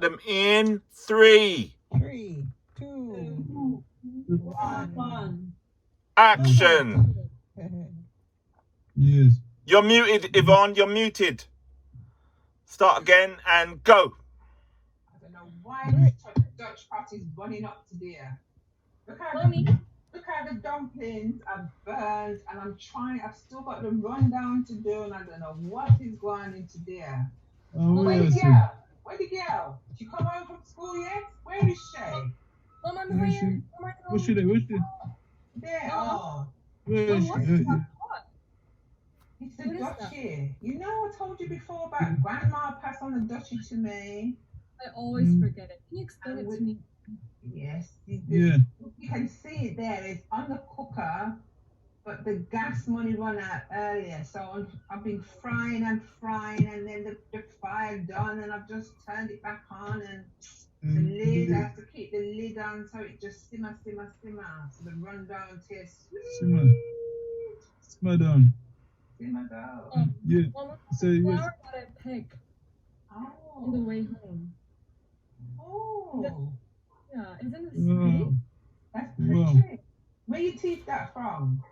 Them in 3, 3, 2, 1. action. Yes. You're muted, Yvonne. You're muted. Start again and go. I don't know why this Dutch party's running up to there. Look how the dumplings are burned, and I've still got the rundown to do, and I don't know what is going into there. Where'd the girl? Where'd the girl? She come home from school yet? Where is she? Where's she there? There. Oh. Where is she? It's the duchy. You know, I told you before about Grandma passed on the duchy to me. I always forget it. Can you explain it to me? Yes. Yeah. You can see it there. It's on the cooker, but the gas money run out earlier. So I've been frying, and then the fire done, and I've just turned it back on, and the lid, I have to keep the lid on so it just simmer. So the rundown tastes sweet. Simmer down. Simmer down. Oh, Yeah. So flour that I pick on the way home. Oh. Yeah, isn't it sweet? That's pretty. Where you teach that from?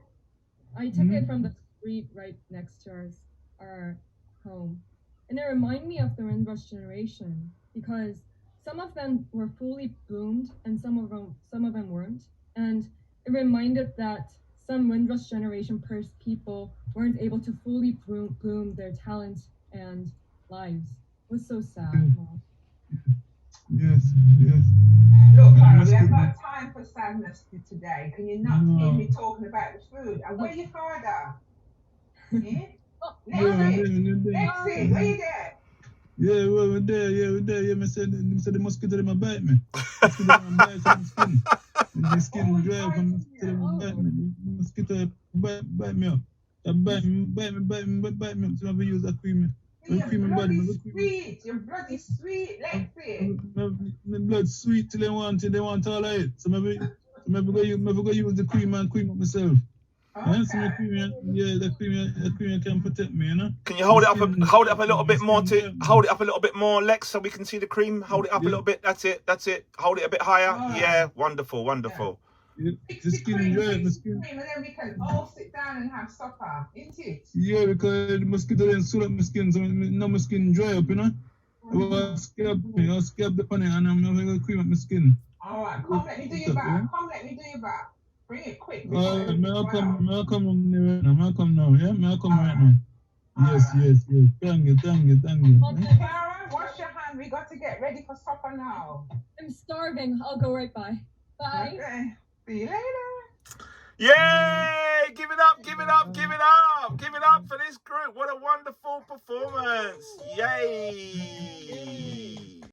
I took it from the street right next to our home. And it reminded me of the Windrush generation because some of them were fully bloomed and some of them weren't. And it reminded that some Windrush generation people weren't able to fully bloom their talent and lives. It was so sad. Yes. Look, Carol, we haven't got time for sadness today. Can you not hear me talking about the food? And where your father? Yeah? Lexi, where you there? Yeah, we're there. Yeah, me said the mosquito they might bite me. Mosquito might bite my skin. The skin dry from mosquito might bite me. Mosquito bite me up. Bite me up. So I use a cream. You're bloody sweet, Lexi. My blood sweet till they want all of it. So maybe go use the cream and cream up myself. Okay. So the cream can protect me, you know. Can you hold it up a little bit more hold it up a little bit more, Lex, so we can see the cream? Hold it up a little bit. That's it. Hold it a bit higher. Yeah, wonderful. Yeah. The skin dry, the skin. And then we can all sit down and have supper, isn't it? Yeah, because the mosquito then swell up my skin, so now my skin dry up, you know. I'll scab the pan and I'm going to cream up my skin. Alright, come let me do your back. Bring it quick. May I come right now, yeah? May I come right now? Yes. Thank you. Clara, wash your hand. We got to get ready for supper now. I'm starving. I'll go right by. Bye. Okay. See you later. Yay! Give it up for this group. What a wonderful performance. Yay!